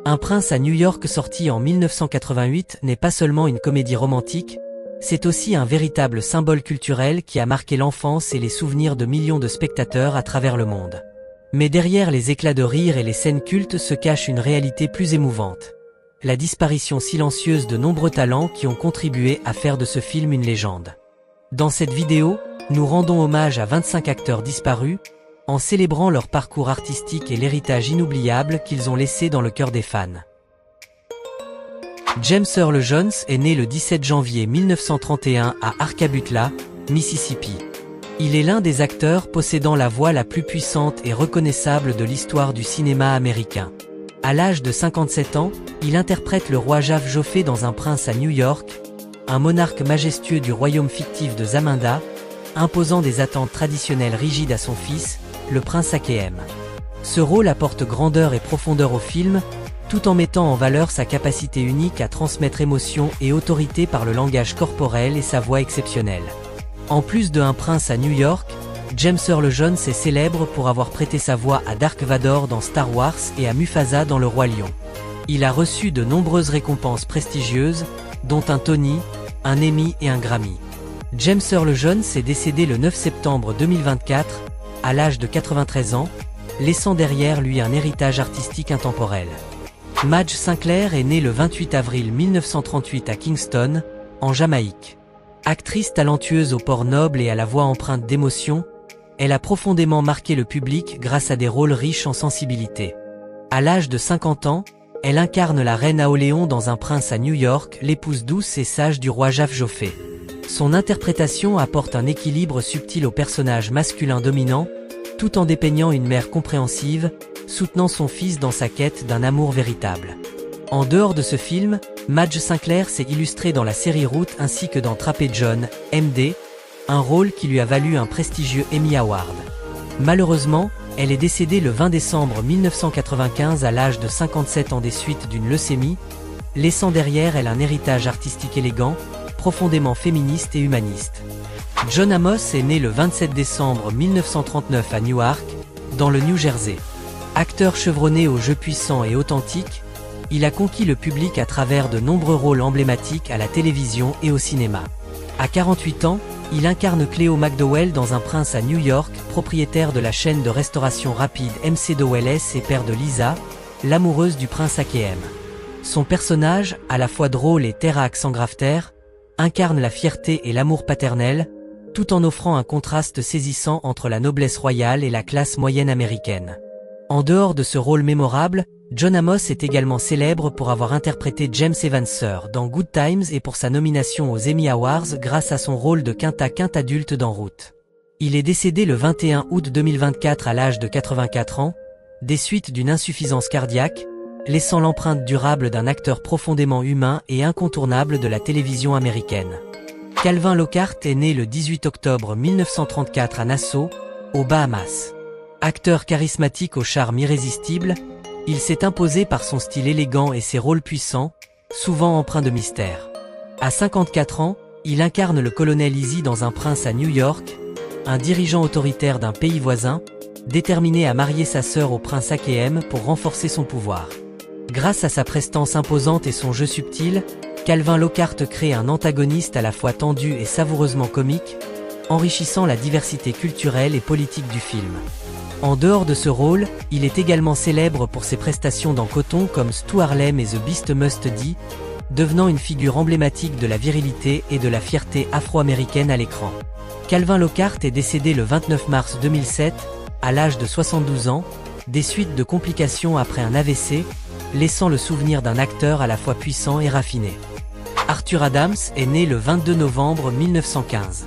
Un prince à New York sorti en 1988 n'est pas seulement une comédie romantique, c'est aussi un véritable symbole culturel qui a marqué l'enfance et les souvenirs de millions de spectateurs à travers le monde. Mais derrière les éclats de rire et les scènes cultes se cache une réalité plus émouvante. La disparition silencieuse de nombreux talents qui ont contribué à faire de ce film une légende. Dans cette vidéo, nous rendons hommage à 25 acteurs disparus, en célébrant leur parcours artistique et l'héritage inoubliable qu'ils ont laissé dans le cœur des fans. James Earl Jones est né le 17 janvier 1931 à Arcabutla, Mississippi. Il est l'un des acteurs possédant la voix la plus puissante et reconnaissable de l'histoire du cinéma américain. À l'âge de 57 ans, il interprète le roi Jaf Joffé dans Un prince à New York, un monarque majestueux du royaume fictif de Zamunda, imposant des attentes traditionnelles rigides à son fils, le prince Akéem. Ce rôle apporte grandeur et profondeur au film, tout en mettant en valeur sa capacité unique à transmettre émotion et autorité par le langage corporel et sa voix exceptionnelle. En plus de Un prince à New York, James Earl Jones est célèbre pour avoir prêté sa voix à Dark Vador dans Star Wars et à Mufasa dans Le Roi Lion. Il a reçu de nombreuses récompenses prestigieuses, dont un Tony, un Emmy et un Grammy. James Earl Jones est décédé le 9 septembre 2024, à l'âge de 93 ans, laissant derrière lui un héritage artistique intemporel. Madge Sinclair est née le 28 avril 1938 à Kingston, en Jamaïque. Actrice talentueuse au port noble et à la voix empreinte d'émotion, elle a profondément marqué le public grâce à des rôles riches en sensibilité. À l'âge de 50 ans, elle incarne la reine Aoléon dans Un prince à New York, l'épouse douce et sage du roi Jaf Joffé. Son interprétation apporte un équilibre subtil au personnage masculin dominant, tout en dépeignant une mère compréhensive, soutenant son fils dans sa quête d'un amour véritable. En dehors de ce film, Madge Sinclair s'est illustrée dans la série Route ainsi que dans Trapper John, MD, un rôle qui lui a valu un prestigieux Emmy Award. Malheureusement, elle est décédée le 20 décembre 1995 à l'âge de 57 ans des suites d'une leucémie, laissant derrière elle un héritage artistique élégant, profondément féministe et humaniste. John Amos est né le 27 décembre 1939 à Newark, dans le New Jersey. Acteur chevronné aux jeux puissants et authentiques, il a conquis le public à travers de nombreux rôles emblématiques à la télévision et au cinéma. À 48 ans, il incarne Cleo McDowell dans Un prince à New York, propriétaire de la chaîne de restauration rapide MC Dowell et père de Lisa, l'amoureuse du prince Akéem. Son personnage, à la fois drôle et terre à accent grave-terre, incarne la fierté et l'amour paternel, tout en offrant un contraste saisissant entre la noblesse royale et la classe moyenne américaine. En dehors de ce rôle mémorable, John Amos est également célèbre pour avoir interprété James Evanser dans Good Times et pour sa nomination aux Emmy Awards grâce à son rôle de quint adulte dans Route. Il est décédé le 21 août 2024 à l'âge de 84 ans, des suites d'une insuffisance cardiaque, laissant l'empreinte durable d'un acteur profondément humain et incontournable de la télévision américaine. Calvin Lockhart est né le 18 octobre 1934 à Nassau, aux Bahamas. Acteur charismatique au charme irrésistible, il s'est imposé par son style élégant et ses rôles puissants, souvent empreints de mystère. À 54 ans, il incarne le colonel Easy dans Un prince à New York, un dirigeant autoritaire d'un pays voisin, déterminé à marier sa sœur au prince Akéem pour renforcer son pouvoir. Grâce à sa prestance imposante et son jeu subtil, Calvin Lockhart crée un antagoniste à la fois tendu et savoureusement comique, enrichissant la diversité culturelle et politique du film. En dehors de ce rôle, il est également célèbre pour ses prestations dans Coton comme Stu Harlem et The Beast Must Die, devenant une figure emblématique de la virilité et de la fierté afro-américaine à l'écran. Calvin Lockhart est décédé le 29 mars 2007, à l'âge de 72 ans, des suites de complications après un AVC, laissant le souvenir d'un acteur à la fois puissant et raffiné. Arthur Adams est né le 22 novembre 1915.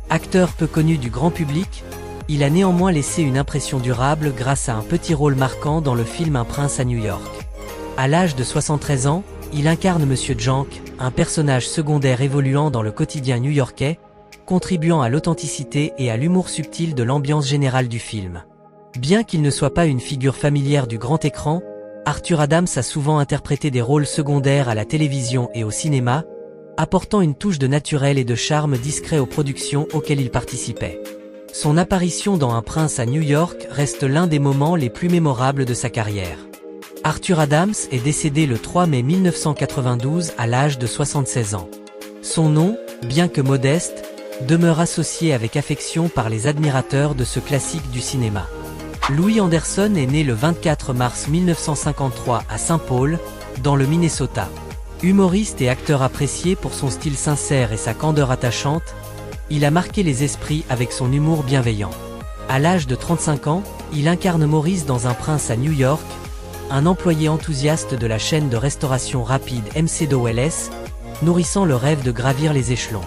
Acteur peu connu du grand public, il a néanmoins laissé une impression durable grâce à un petit rôle marquant dans le film Un prince à New York. À l'âge de 73 ans, il incarne Monsieur Jank, un personnage secondaire évoluant dans le quotidien new-yorkais, contribuant à l'authenticité et à l'humour subtil de l'ambiance générale du film. Bien qu'il ne soit pas une figure familière du grand écran, Arthur Adams a souvent interprété des rôles secondaires à la télévision et au cinéma, apportant une touche de naturel et de charme discret aux productions auxquelles il participait. Son apparition dans Un prince à New York reste l'un des moments les plus mémorables de sa carrière. Arthur Adams est décédé le 3 mai 1992 à l'âge de 76 ans. Son nom, bien que modeste, demeure associé avec affection par les admirateurs de ce classique du cinéma. Louis Anderson est né le 24 mars 1953 à Saint Paul, dans le Minnesota. Humoriste et acteur apprécié pour son style sincère et sa candeur attachante, il a marqué les esprits avec son humour bienveillant. À l'âge de 35 ans, il incarne Maurice dans Un prince à New York, un employé enthousiaste de la chaîne de restauration rapide McDonald's, nourrissant le rêve de gravir les échelons.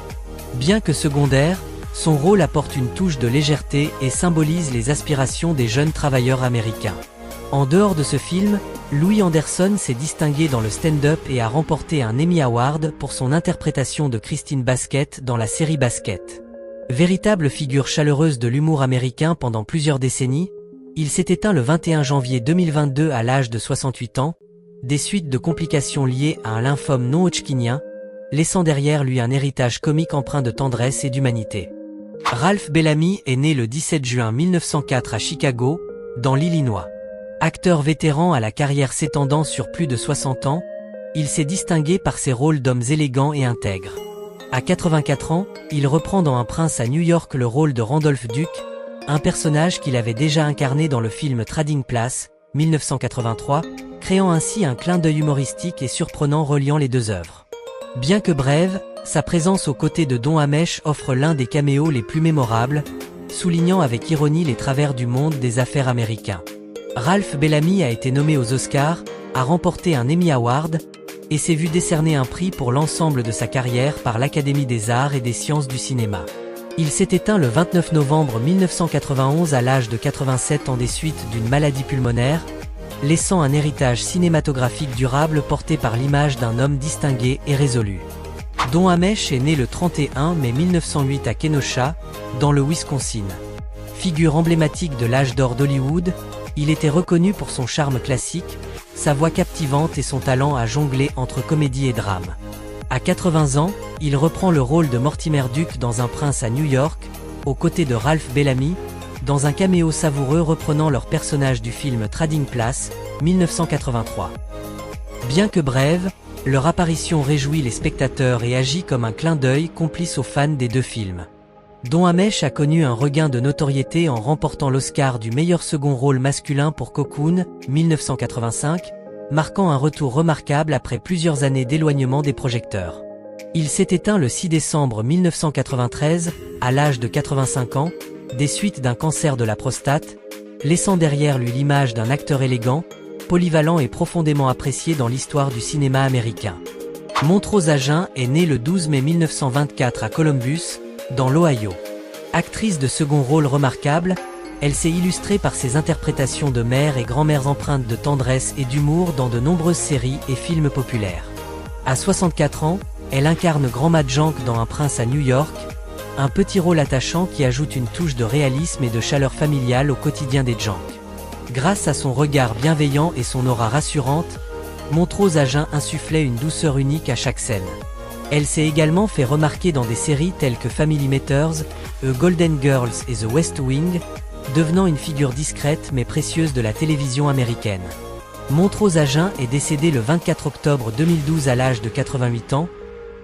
Bien que secondaire, son rôle apporte une touche de légèreté et symbolise les aspirations des jeunes travailleurs américains. En dehors de ce film, Louis Anderson s'est distingué dans le stand-up et a remporté un Emmy Award pour son interprétation de Christine Basket dans la série Basket. Véritable figure chaleureuse de l'humour américain pendant plusieurs décennies, il s'est éteint le 21 janvier 2022 à l'âge de 68 ans, des suites de complications liées à un lymphome non-hodgkinien, laissant derrière lui un héritage comique empreint de tendresse et d'humanité. Ralph Bellamy est né le 17 juin 1904 à Chicago, dans l'Illinois. Acteur vétéran à la carrière s'étendant sur plus de 60 ans, il s'est distingué par ses rôles d'hommes élégants et intègres. À 84 ans, il reprend dans Un prince à New York le rôle de Randolph Duke, un personnage qu'il avait déjà incarné dans le film Trading Place, 1983, créant ainsi un clin d'œil humoristique et surprenant reliant les deux œuvres. Bien que brève, sa présence aux côtés de Don Ameche offre l'un des caméos les plus mémorables, soulignant avec ironie les travers du monde des affaires américains. Ralph Bellamy a été nommé aux Oscars, a remporté un Emmy Award, et s'est vu décerner un prix pour l'ensemble de sa carrière par l'Académie des Arts et des Sciences du Cinéma. Il s'est éteint le 29 novembre 1991 à l'âge de 87 ans des suites d'une maladie pulmonaire, laissant un héritage cinématographique durable porté par l'image d'un homme distingué et résolu. Don Ameche est né le 31 mai 1908 à Kenosha, dans le Wisconsin. Figure emblématique de l'âge d'or d'Hollywood, il était reconnu pour son charme classique, sa voix captivante et son talent à jongler entre comédie et drame. À 80 ans, il reprend le rôle de Mortimer Duke dans Un prince à New York, aux côtés de Ralph Bellamy, dans un caméo savoureux reprenant leur personnage du film Trading Place, 1983. Bien que brève, leur apparition réjouit les spectateurs et agit comme un clin d'œil complice aux fans des deux films. Don Ameche a connu un regain de notoriété en remportant l'Oscar du meilleur second rôle masculin pour Cocoon, 1985, marquant un retour remarquable après plusieurs années d'éloignement des projecteurs. Il s'est éteint le 6 décembre 1993, à l'âge de 85 ans, des suites d'un cancer de la prostate, laissant derrière lui l'image d'un acteur élégant, polyvalent et profondément apprécié dans l'histoire du cinéma américain. Montrose Agin est née le 12 mai 1924 à Columbus, dans l'Ohio. Actrice de second rôle remarquable, elle s'est illustrée par ses interprétations de mères et grand-mères empreintes de tendresse et d'humour dans de nombreuses séries et films populaires. À 64 ans, elle incarne Grandma Jank dans Un prince à New York, un petit rôle attachant qui ajoute une touche de réalisme et de chaleur familiale au quotidien des Jank. Grâce à son regard bienveillant et son aura rassurante, Montrose Agin insufflait une douceur unique à chaque scène. Elle s'est également fait remarquer dans des séries telles que Family Matters, The Golden Girls et The West Wing, devenant une figure discrète mais précieuse de la télévision américaine. Montrose Agin est décédée le 24 octobre 2012 à l'âge de 88 ans,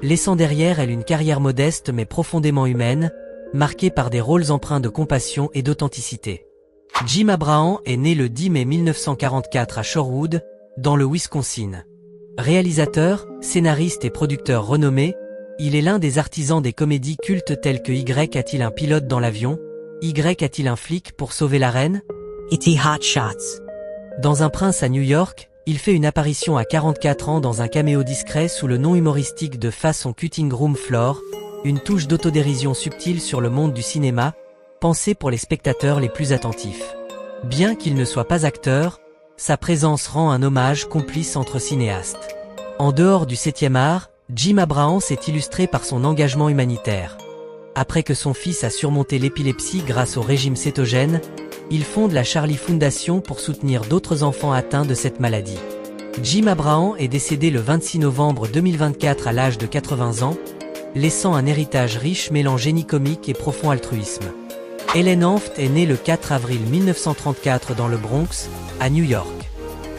laissant derrière elle une carrière modeste mais profondément humaine, marquée par des rôles empreints de compassion et d'authenticité. Jim Abraham est né le 10 mai 1944 à Shorewood, dans le Wisconsin. Réalisateur, scénariste et producteur renommé, il est l'un des artisans des comédies cultes telles que Y a-t-il un pilote dans l'avion, Y a-t-il un flic pour sauver la reine, E.T. Hot Shots. Dans Un prince à New York, il fait une apparition à 44 ans dans un caméo discret sous le nom humoristique de Façon Cutting Room Floor, une touche d'autodérision subtile sur le monde du cinéma, pensée pour les spectateurs les plus attentifs. Bien qu'il ne soit pas acteur, sa présence rend un hommage complice entre cinéastes. En dehors du 7e art, Jim Abraham s'est illustré par son engagement humanitaire. Après que son fils a surmonté l'épilepsie grâce au régime cétogène, il fonde la Charlie Foundation pour soutenir d'autres enfants atteints de cette maladie. Jim Abraham est décédé le 26 novembre 2024 à l'âge de 80 ans, laissant un héritage riche mêlant génie comique et profond altruisme. Helen Hanft est née le 4 avril 1934 dans le Bronx, à New York.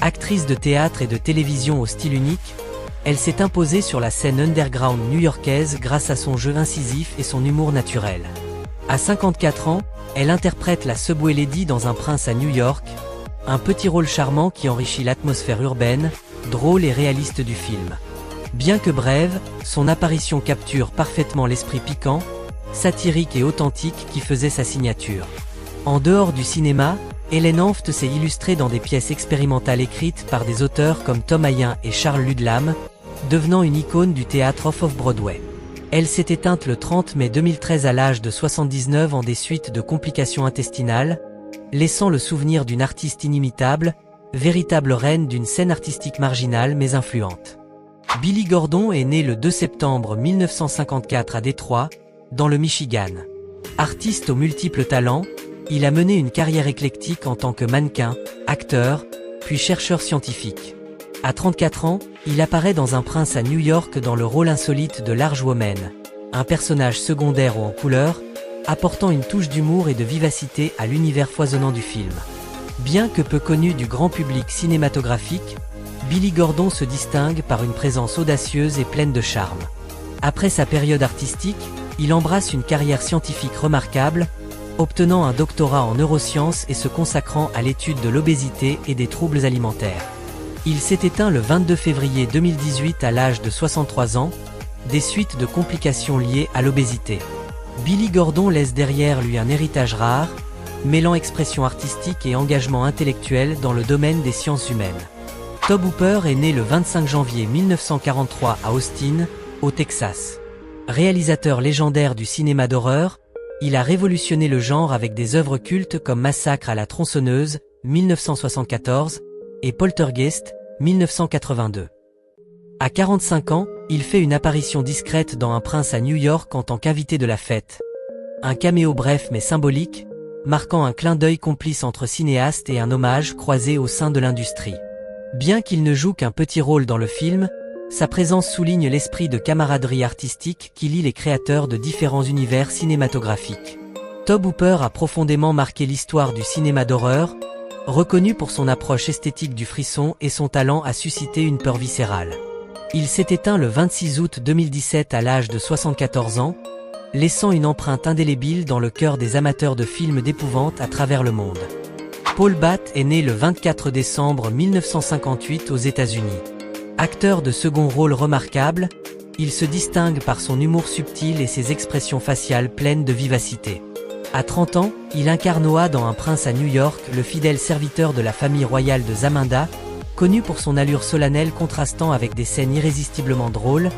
Actrice de théâtre et de télévision au style unique, elle s'est imposée sur la scène underground new-yorkaise grâce à son jeu incisif et son humour naturel. À 54 ans, elle interprète la Subway Lady dans Un prince à New York, un petit rôle charmant qui enrichit l'atmosphère urbaine, drôle et réaliste du film. Bien que brève, son apparition capture parfaitement l'esprit piquant, satirique et authentique qui faisait sa signature. En dehors du cinéma, Hélène Hanft s'est illustrée dans des pièces expérimentales écrites par des auteurs comme Tom Hayen et Charles Ludlam, devenant une icône du théâtre off-Broadway. Elle s'est éteinte le 30 mai 2013 à l'âge de 79 ans des suites de complications intestinales, laissant le souvenir d'une artiste inimitable, véritable reine d'une scène artistique marginale mais influente. Billy Gordon est né le 2 septembre 1954 à Détroit, dans le Michigan. Artiste aux multiples talents, il a mené une carrière éclectique en tant que mannequin, acteur, puis chercheur scientifique. À 34 ans, il apparaît dans Un prince à New York dans le rôle insolite de Large Woman, un personnage secondaire ou en couleur, apportant une touche d'humour et de vivacité à l'univers foisonnant du film. Bien que peu connu du grand public cinématographique, Billy Gordon se distingue par une présence audacieuse et pleine de charme. Après sa période artistique, il embrasse une carrière scientifique remarquable, obtenant un doctorat en neurosciences et se consacrant à l'étude de l'obésité et des troubles alimentaires. Il s'est éteint le 22 février 2018 à l'âge de 63 ans, des suites de complications liées à l'obésité. Billy Gordon laisse derrière lui un héritage rare, mêlant expression artistique et engagement intellectuel dans le domaine des sciences humaines. Tobe Hooper est né le 25 janvier 1943 à Austin, au Texas. Réalisateur légendaire du cinéma d'horreur, il a révolutionné le genre avec des œuvres cultes comme Massacre à la tronçonneuse, 1974, et Poltergeist, 1982. À 45 ans, il fait une apparition discrète dans Un prince à New York en tant qu'invité de la fête. Un caméo bref mais symbolique, marquant un clin d'œil complice entre cinéastes et un hommage croisé au sein de l'industrie. Bien qu'il ne joue qu'un petit rôle dans le film, sa présence souligne l'esprit de camaraderie artistique qui lie les créateurs de différents univers cinématographiques. Tobe Hooper a profondément marqué l'histoire du cinéma d'horreur, reconnu pour son approche esthétique du frisson et son talent à susciter une peur viscérale. Il s'est éteint le 26 août 2017 à l'âge de 74 ans, laissant une empreinte indélébile dans le cœur des amateurs de films d'épouvante à travers le monde. Paul Batt est né le 24 décembre 1958 aux États-Unis. Acteur de second rôle remarquable, il se distingue par son humour subtil et ses expressions faciales pleines de vivacité. À 30 ans, il incarne Noah dans Un prince à New York, le fidèle serviteur de la famille royale de Zamunda, connu pour son allure solennelle contrastant avec des scènes irrésistiblement drôles,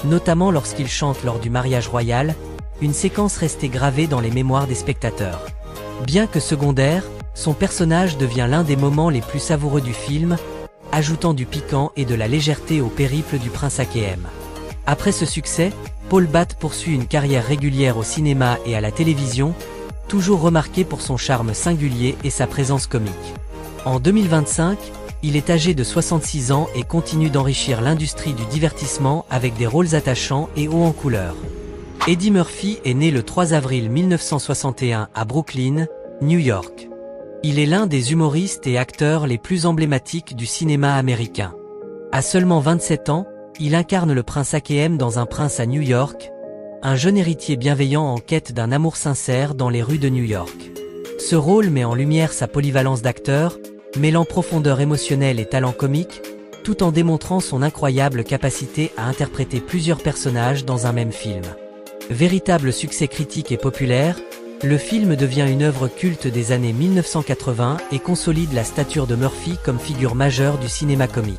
notamment lorsqu'il chante lors du mariage royal, une séquence restée gravée dans les mémoires des spectateurs. Bien que secondaire, son personnage devient l'un des moments les plus savoureux du film, ajoutant du piquant et de la légèreté au périple du prince Akeem. Après ce succès, Paul Batt poursuit une carrière régulière au cinéma et à la télévision, toujours remarqué pour son charme singulier et sa présence comique. En 2025, il est âgé de 66 ans et continue d'enrichir l'industrie du divertissement avec des rôles attachants et hauts en couleur. Eddie Murphy est né le 3 avril 1961 à Brooklyn, New York. Il est l'un des humoristes et acteurs les plus emblématiques du cinéma américain. À seulement 27 ans, il incarne le prince Akeem dans Un prince à New York, un jeune héritier bienveillant en quête d'un amour sincère dans les rues de New York. Ce rôle met en lumière sa polyvalence d'acteur, mêlant profondeur émotionnelle et talent comique, tout en démontrant son incroyable capacité à interpréter plusieurs personnages dans un même film. Véritable succès critique et populaire, le film devient une œuvre culte des années 1980 et consolide la stature de Murphy comme figure majeure du cinéma comique.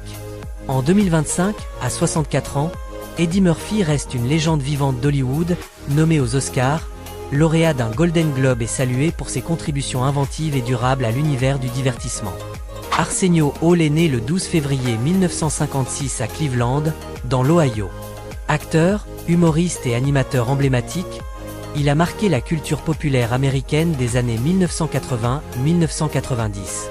En 2025, à 64 ans, Eddie Murphy reste une légende vivante d'Hollywood, nommé aux Oscars, lauréat d'un Golden Globe et salué pour ses contributions inventives et durables à l'univers du divertissement. Arsenio Hall est né le 12 février 1956 à Cleveland, dans l'Ohio. Acteur, humoriste et animateur emblématique, il a marqué la culture populaire américaine des années 1980-1990.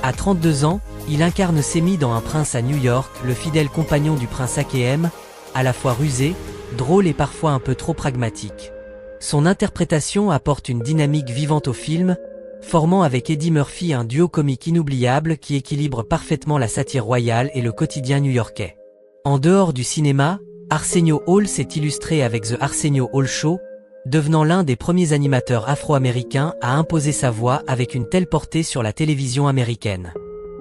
À 32 ans, il incarne Semi dans Un prince à New York, le fidèle compagnon du prince Akeem, à la fois rusé, drôle et parfois un peu trop pragmatique. Son interprétation apporte une dynamique vivante au film, formant avec Eddie Murphy un duo comique inoubliable qui équilibre parfaitement la satire royale et le quotidien new-yorkais. En dehors du cinéma, Arsenio Hall s'est illustré avec The Arsenio Hall Show, devenant l'un des premiers animateurs afro-américains à imposer sa voix avec une telle portée sur la télévision américaine.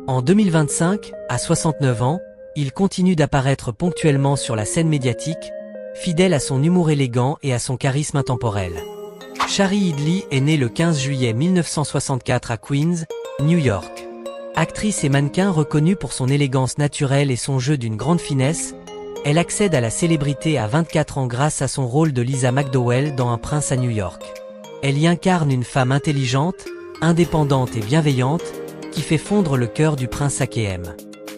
En 2025, à 69 ans, il continue d'apparaître ponctuellement sur la scène médiatique, fidèle à son humour élégant et à son charisme intemporel. Shari Headley est née le 15 juillet 1964 à Queens, New York. Actrice et mannequin reconnue pour son élégance naturelle et son jeu d'une grande finesse, elle accède à la célébrité à 24 ans grâce à son rôle de Lisa McDowell dans Un prince à New York. Elle y incarne une femme intelligente, indépendante et bienveillante, qui fait fondre le cœur du prince Akeem.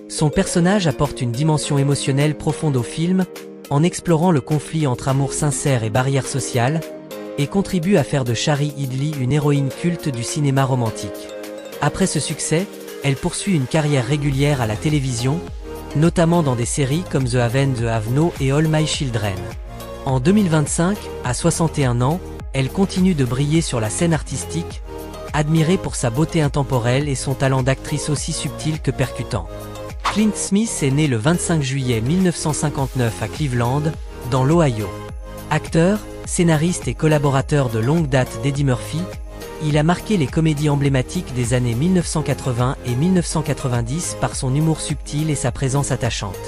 Son personnage apporte une dimension émotionnelle profonde au film, en explorant le conflit entre amour sincère et barrières sociales, et contribue à faire de Shari Headley une héroïne culte du cinéma romantique. Après ce succès, elle poursuit une carrière régulière à la télévision, notamment dans des séries comme The Haven, The Have No et All My Children. En 2025, à 61 ans, elle continue de briller sur la scène artistique, admirée pour sa beauté intemporelle et son talent d'actrice aussi subtil que percutant. Clint Smith est né le 25 juillet 1959 à Cleveland, dans l'Ohio. Acteur, scénariste et collaborateur de longue date d'Eddie Murphy, il a marqué les comédies emblématiques des années 1980 et 1990 par son humour subtil et sa présence attachante.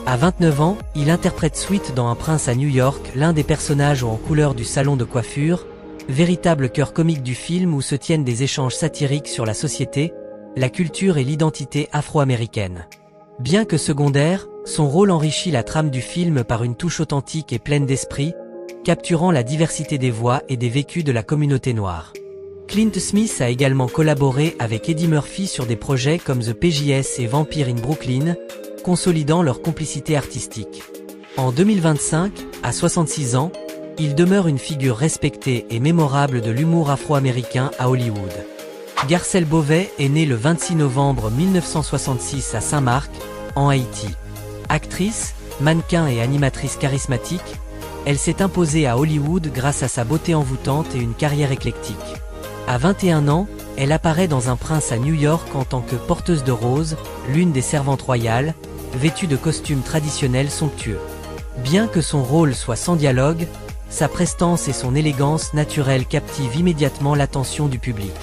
À 29 ans, il interprète Sweet dans Un prince à New York, l'un des personnages en couleur du salon de coiffure, véritable cœur comique du film où se tiennent des échanges satiriques sur la société, la culture et l'identité afro-américaine. Bien que secondaire, son rôle enrichit la trame du film par une touche authentique et pleine d'esprit, capturant la diversité des voix et des vécus de la communauté noire. Clint Smith a également collaboré avec Eddie Murphy sur des projets comme The PJS et Vampire in Brooklyn, consolidant leur complicité artistique. En 2025, à 66 ans, il demeure une figure respectée et mémorable de l'humour afro-américain à Hollywood. Garcelle Beauvais est née le 26 novembre 1966 à Saint-Marc, en Haïti. Actrice, mannequin et animatrice charismatique, elle s'est imposée à Hollywood grâce à sa beauté envoûtante et une carrière éclectique. À 21 ans, elle apparaît dans Un prince à New York en tant que porteuse de roses, l'une des servantes royales, vêtue de costumes traditionnels somptueux. Bien que son rôle soit sans dialogue, sa prestance et son élégance naturelle captivent immédiatement l'attention du public.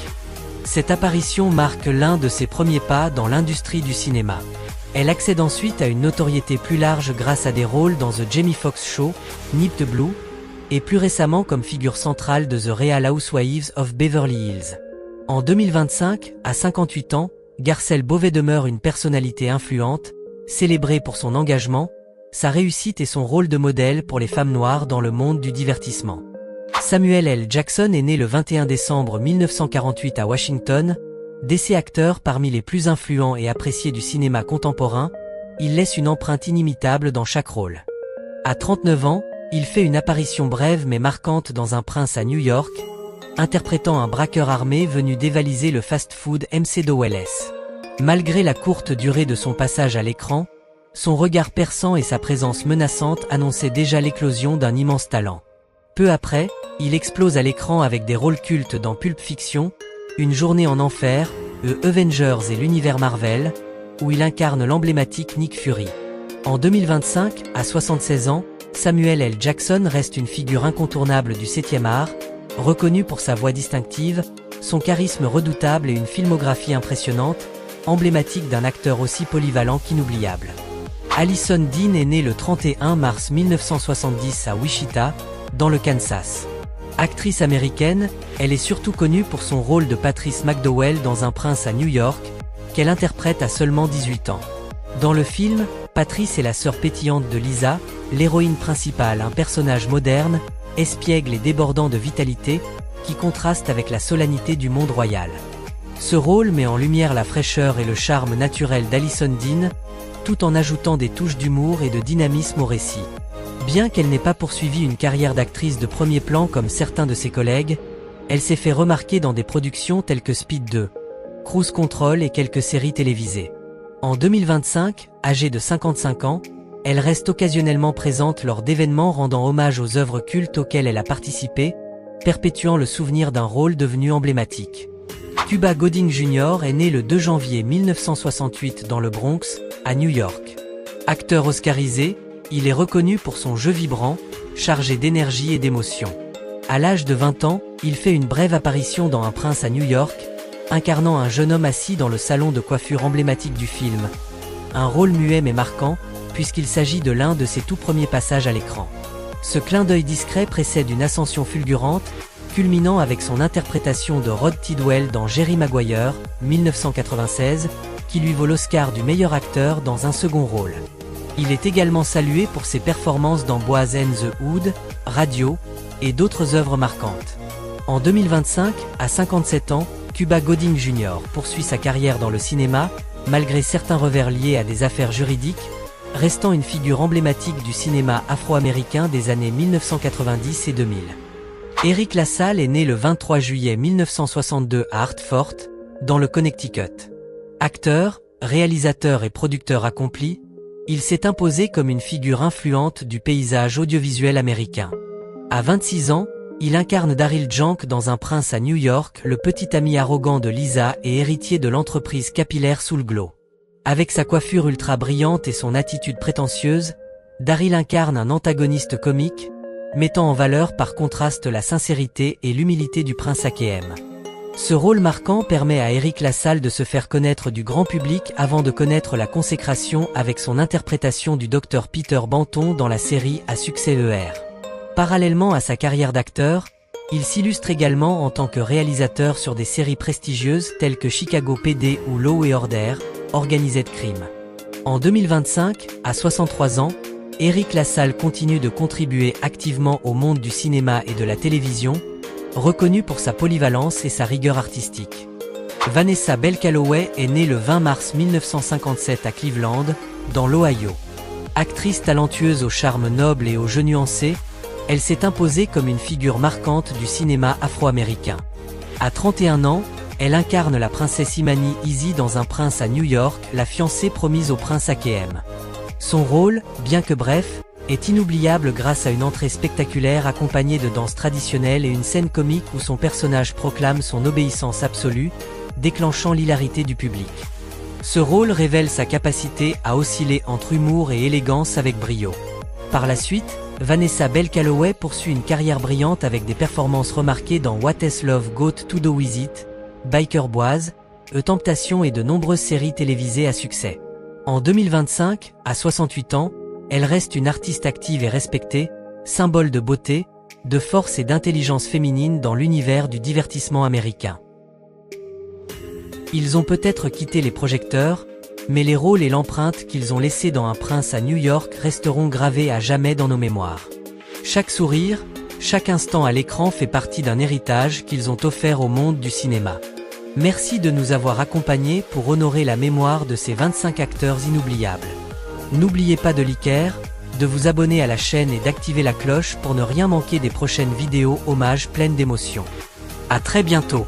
Cette apparition marque l'un de ses premiers pas dans l'industrie du cinéma. Elle accède ensuite à une notoriété plus large grâce à des rôles dans The Jamie Foxx Show, Nip the Blue, et plus récemment comme figure centrale de The Real Housewives of Beverly Hills. En 2025, à 58 ans, Garcelle Beauvais demeure une personnalité influente, célébrée pour son engagement, sa réussite et son rôle de modèle pour les femmes noires dans le monde du divertissement. Samuel L. Jackson est né le 21 décembre 1948 à Washington. D'essai acteur parmi les plus influents et appréciés du cinéma contemporain, il laisse une empreinte inimitable dans chaque rôle. À 39 ans, il fait une apparition brève mais marquante dans Un prince à New York, interprétant un braqueur armé venu dévaliser le fast-food McDonald's. Malgré la courte durée de son passage à l'écran, son regard perçant et sa présence menaçante annonçaient déjà l'éclosion d'un immense talent. Peu après, il explose à l'écran avec des rôles cultes dans Pulp Fiction, Une journée en enfer, The Avengers et l'univers Marvel, où il incarne l'emblématique Nick Fury. En 2025, à 76 ans, Samuel L. Jackson reste une figure incontournable du 7e art, reconnu pour sa voix distinctive, son charisme redoutable et une filmographie impressionnante, emblématique d'un acteur aussi polyvalent qu'inoubliable. Allison Dean est née le 31 mars 1970 à Wichita, dans le Kansas. Actrice américaine, elle est surtout connue pour son rôle de Patrice McDowell dans Un prince à New York, qu'elle interprète à seulement 18 ans. Dans le film, Patrice est la sœur pétillante de Lisa, l'héroïne principale, un personnage moderne, espiègle et débordant de vitalité, qui contraste avec la solennité du monde royal. Ce rôle met en lumière la fraîcheur et le charme naturel d'Allison Dean, tout en ajoutant des touches d'humour et de dynamisme au récit. Bien qu'elle n'ait pas poursuivi une carrière d'actrice de premier plan comme certains de ses collègues, elle s'est fait remarquer dans des productions telles que Speed 2, Cruise Control et quelques séries télévisées. En 2025, âgée de 55 ans, elle reste occasionnellement présente lors d'événements rendant hommage aux œuvres cultes auxquelles elle a participé, perpétuant le souvenir d'un rôle devenu emblématique. Cuba Gooding Jr. est né le 2 janvier 1968 dans le Bronx, à New York. Acteur oscarisé, il est reconnu pour son jeu vibrant, chargé d'énergie et d'émotion. À l'âge de 20 ans, il fait une brève apparition dans Un prince à New York, incarnant un jeune homme assis dans le salon de coiffure emblématique du film. Un rôle muet mais marquant, puisqu'il s'agit de l'un de ses tout premiers passages à l'écran. Ce clin d'œil discret précède une ascension fulgurante, culminant avec son interprétation de Rod Tidwell dans Jerry Maguire, 1996, qui lui vaut l'Oscar du meilleur acteur dans un second rôle. Il est également salué pour ses performances dans Boys and the Hood, Radio, et d'autres œuvres marquantes. En 2025, à 57 ans, Cuba Gooding Jr. poursuit sa carrière dans le cinéma, malgré certains revers liés à des affaires juridiques, restant une figure emblématique du cinéma afro-américain des années 1990 et 2000. Eric LaSalle est né le 23 juillet 1962 à Hartford, dans le Connecticut. Acteur, réalisateur et producteur accompli, il s'est imposé comme une figure influente du paysage audiovisuel américain. À 26 ans, il incarne Daryl Jank dans Un prince à New York, le petit ami arrogant de Lisa et héritier de l'entreprise capillaire Soul Glo. Avec sa coiffure ultra brillante et son attitude prétentieuse, Daryl incarne un antagoniste comique, mettant en valeur par contraste la sincérité et l'humilité du prince Akeem. Ce rôle marquant permet à Eric LaSalle de se faire connaître du grand public avant de connaître la consécration avec son interprétation du Dr Peter Banton dans la série à succès ER. Parallèlement à sa carrière d'acteur, il s'illustre également en tant que réalisateur sur des séries prestigieuses telles que Chicago PD ou Law & Order, Organized Crime. En 2025, à 63 ans, Eric LaSalle continue de contribuer activement au monde du cinéma et de la télévision, reconnu pour sa polyvalence et sa rigueur artistique. Vanessa Bell Calloway est née le 20 mars 1957 à Cleveland, dans l'Ohio. Actrice talentueuse au charme noble et au jeu nuancé, elle s'est imposée comme une figure marquante du cinéma afro-américain. À 31 ans, elle incarne la princesse Imani Easy dans Un prince à New York, la fiancée promise au prince Akeem. Son rôle, bien que bref, est inoubliable grâce à une entrée spectaculaire accompagnée de danses traditionnelles et une scène comique où son personnage proclame son obéissance absolue, déclenchant l'hilarité du public. Ce rôle révèle sa capacité à osciller entre humour et élégance avec brio. Par la suite, Vanessa Bell Calloway poursuit une carrière brillante avec des performances remarquées dans What Has Love Got to Do With It, Biker Boys, Temptation et de nombreuses séries télévisées à succès. En 2025, à 68 ans, elle reste une artiste active et respectée, symbole de beauté, de force et d'intelligence féminine dans l'univers du divertissement américain. Ils ont peut-être quitté les projecteurs, mais les rôles et l'empreinte qu'ils ont laissés dans Un prince à New York resteront gravés à jamais dans nos mémoires. Chaque sourire, chaque instant à l'écran fait partie d'un héritage qu'ils ont offert au monde du cinéma. Merci de nous avoir accompagnés pour honorer la mémoire de ces 25 acteurs inoubliables. N'oubliez pas de liker, de vous abonner à la chaîne et d'activer la cloche pour ne rien manquer des prochaines vidéos hommages pleines d'émotions. À très bientôt.